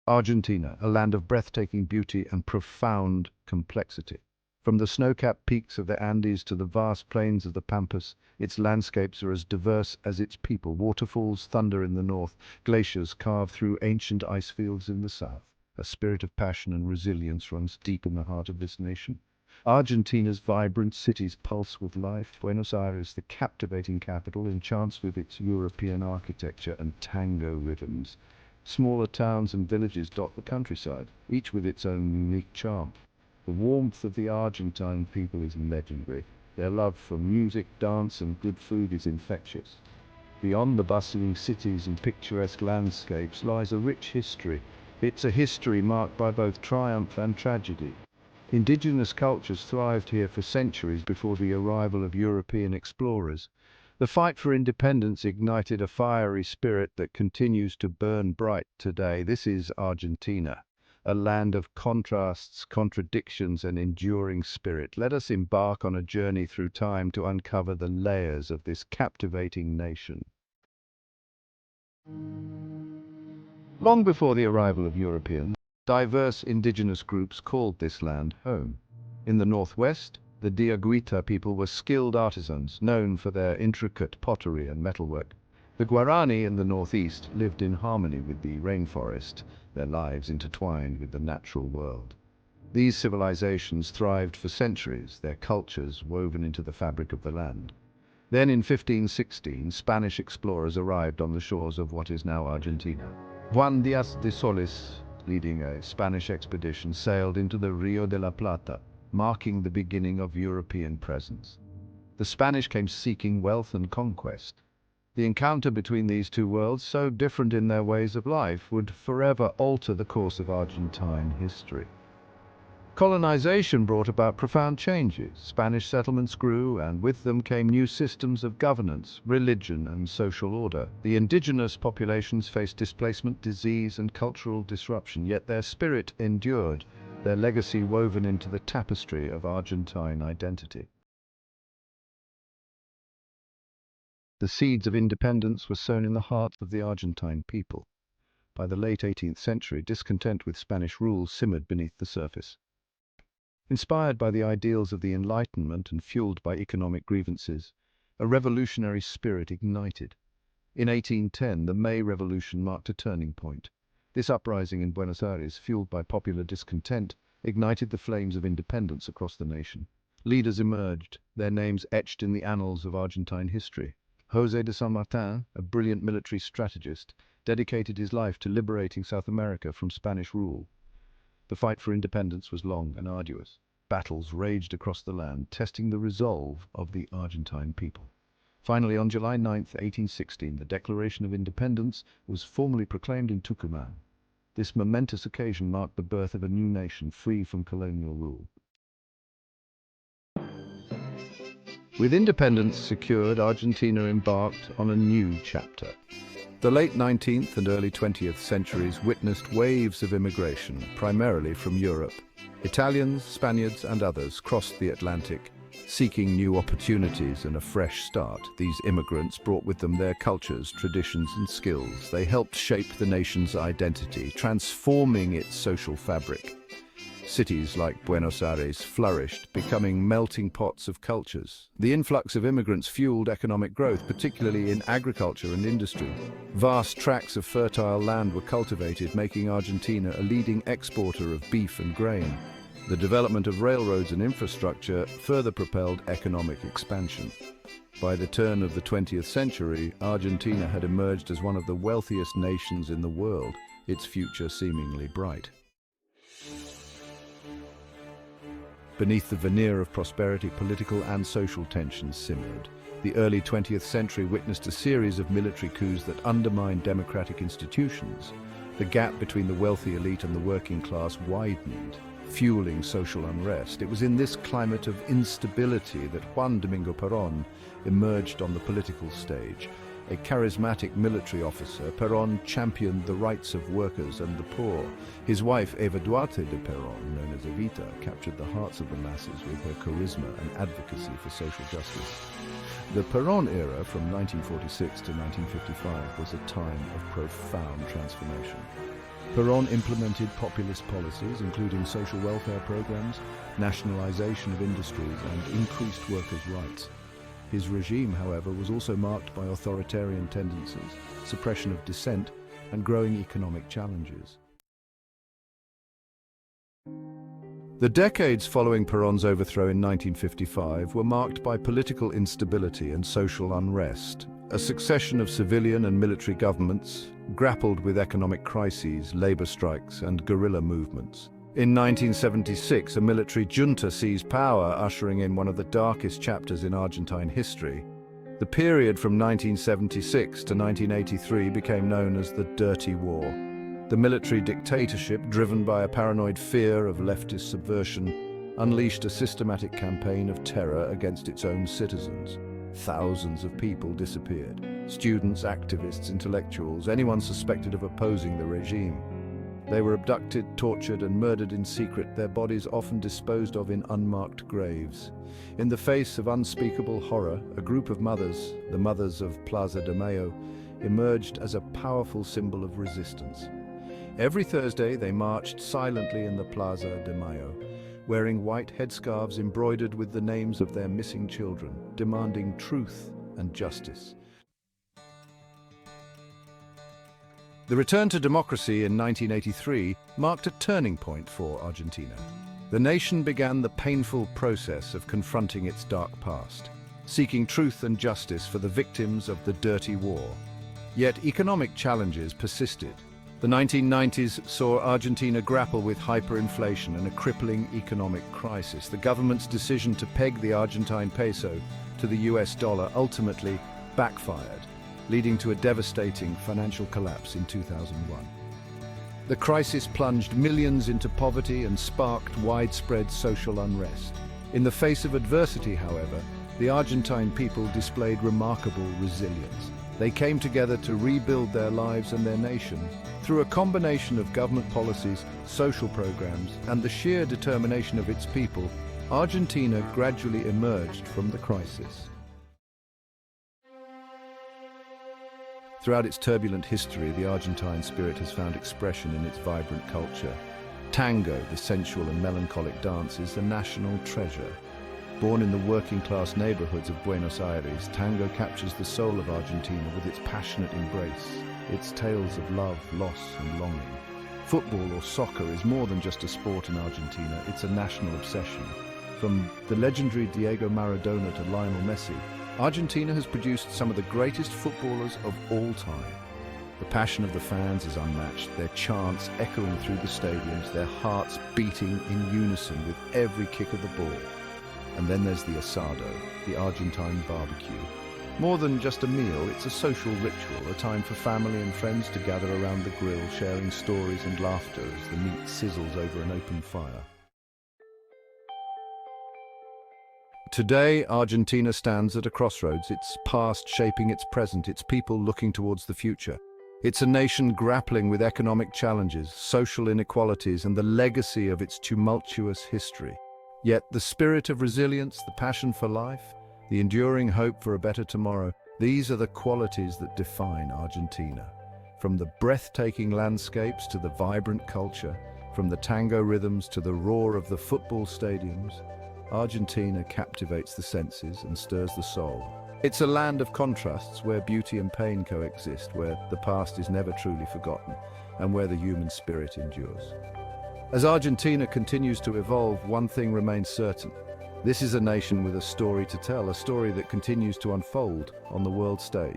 Argentina, a land of breathtaking beauty and profound complexity. From the snow-capped peaks of the Andes to the vast plains of the Pampas, its landscapes are as diverse as its people. Waterfalls thunder in the north, glaciers carve through ancient ice fields in the south. A spirit of passion and resilience runs deep in the heart of this nation. Argentina's vibrant cities pulse with life. Buenos Aires, the captivating capital, enchants with its European architecture and tango rhythms. Smaller towns and villages dot the countryside, each with its own unique charm. The warmth of the Argentine people is legendary. Their love for music, dance, and good food is infectious. Beyond the bustling cities and picturesque landscapes lies a rich history. It's a history marked by both triumph and tragedy. Indigenous cultures thrived here for centuries before the arrival of European explorers. The fight for independence ignited a fiery spirit that continues to burn bright today. This is Argentina, a land of contrasts, contradictions, and enduring spirit. Let us embark on a journey through time to uncover the layers of this captivating nation. Long before the arrival of Europeans, diverse indigenous groups called this land home. In the northwest, the Diaguita people were skilled artisans, known for their intricate pottery and metalwork. The Guarani in the northeast lived in harmony with the rainforest, their lives intertwined with the natural world. These civilizations thrived for centuries, their cultures woven into the fabric of the land. Then in 1516, Spanish explorers arrived on the shores of what is now Argentina. Juan Díaz de Solís, leading a Spanish expedition, sailed into the Rio de la Plata, marking the beginning of European presence. The Spanish came seeking wealth and conquest. The encounter between these two worlds, so different in their ways of life, would forever alter the course of Argentine history. Colonization brought about profound changes. Spanish settlements grew, and with them came new systems of governance, religion, and social order. The indigenous populations faced displacement, disease, and cultural disruption, yet their spirit endured, their legacy woven into the tapestry of Argentine identity. The seeds of independence were sown in the hearts of the Argentine people. By the late 18th century, discontent with Spanish rule simmered beneath the surface. Inspired by the ideals of the Enlightenment and fueled by economic grievances, a revolutionary spirit ignited. In 1810, the May Revolution marked a turning point. This uprising in Buenos Aires, fueled by popular discontent, ignited the flames of independence across the nation. Leaders emerged, their names etched in the annals of Argentine history. José de San Martin, a brilliant military strategist, dedicated his life to liberating South America from Spanish rule. The fight for independence was long and arduous. Battles raged across the land, testing the resolve of the Argentine people. Finally, on July 9, 1816, the Declaration of Independence was formally proclaimed in Tucumán. This momentous occasion marked the birth of a new nation free from colonial rule. With independence secured, Argentina embarked on a new chapter. The late 19th and early 20th centuries witnessed waves of immigration, primarily from Europe. Italians, Spaniards, and others crossed the Atlantic, seeking new opportunities and a fresh start. These immigrants brought with them their cultures, traditions, and skills. They helped shape the nation's identity, transforming its social fabric. Cities like Buenos Aires flourished, becoming melting pots of cultures. The influx of immigrants fueled economic growth, particularly in agriculture and industry. Vast tracts of fertile land were cultivated, making Argentina a leading exporter of beef and grain. The development of railroads and infrastructure further propelled economic expansion. By the turn of the 20th century, Argentina had emerged as one of the wealthiest nations in the world, its future seemingly bright. Beneath the veneer of prosperity, political and social tensions simmered. The early 20th century witnessed a series of military coups that undermined democratic institutions. The gap between the wealthy elite and the working class widened, fueling social unrest. It was in this climate of instability that Juan Domingo Perón emerged on the political stage. A charismatic military officer, Perón championed the rights of workers and the poor. His wife, Eva Duarte de Perón, known as Evita, captured the hearts of the masses with her charisma and advocacy for social justice. The Perón era from 1946 to 1955 was a time of profound transformation. Perón implemented populist policies, including social welfare programs, nationalization of industries, and increased workers' rights. His regime, however, was also marked by authoritarian tendencies, suppression of dissent, and growing economic challenges. The decades following Perón's overthrow in 1955 were marked by political instability and social unrest. A succession of civilian and military governments grappled with economic crises, labor strikes, and guerrilla movements. In 1976, a military junta seized power, ushering in one of the darkest chapters in Argentine history. The period from 1976 to 1983 became known as the Dirty War. The military dictatorship, driven by a paranoid fear of leftist subversion, unleashed a systematic campaign of terror against its own citizens. Thousands of people disappeared. Students, activists, intellectuals, anyone suspected of opposing the regime. They were abducted, tortured, and murdered in secret, their bodies often disposed of in unmarked graves. In the face of unspeakable horror, a group of mothers, the mothers of Plaza de Mayo, emerged as a powerful symbol of resistance. Every Thursday, they marched silently in the Plaza de Mayo, wearing white headscarves embroidered with the names of their missing children, demanding truth and justice. The return to democracy in 1983 marked a turning point for Argentina. The nation began the painful process of confronting its dark past, seeking truth and justice for the victims of the Dirty War. Yet economic challenges persisted. The 1990s saw Argentina grapple with hyperinflation and a crippling economic crisis. The government's decision to peg the Argentine peso to the US dollar ultimately backfired, leading to a devastating financial collapse in 2001. The crisis plunged millions into poverty and sparked widespread social unrest. In the face of adversity, however, the Argentine people displayed remarkable resilience. They came together to rebuild their lives and their nation. Through a combination of government policies, social programs, and the sheer determination of its people, Argentina gradually emerged from the crisis. Throughout its turbulent history, the Argentine spirit has found expression in its vibrant culture. Tango, the sensual and melancholic dance, is a national treasure. Born in the working-class neighborhoods of Buenos Aires, tango captures the soul of Argentina with its passionate embrace, its tales of love, loss, and longing. Football or soccer is more than just a sport in Argentina, it's a national obsession. From the legendary Diego Maradona to Lionel Messi, Argentina has produced some of the greatest footballers of all time. The passion of the fans is unmatched, their chants echoing through the stadiums, their hearts beating in unison with every kick of the ball. And then there's the asado, the Argentine barbecue. More than just a meal, it's a social ritual, a time for family and friends to gather around the grill, sharing stories and laughter as the meat sizzles over an open fire. Today, Argentina stands at a crossroads, its past shaping its present, its people looking towards the future. It's a nation grappling with economic challenges, social inequalities, and the legacy of its tumultuous history. Yet the spirit of resilience, the passion for life, the enduring hope for a better tomorrow, these are the qualities that define Argentina. From the breathtaking landscapes to the vibrant culture, from the tango rhythms to the roar of the football stadiums, Argentina captivates the senses and stirs the soul. It's a land of contrasts where beauty and pain coexist, where the past is never truly forgotten, and where the human spirit endures. As Argentina continues to evolve, one thing remains certain. This is a nation with a story to tell, a story that continues to unfold on the world stage.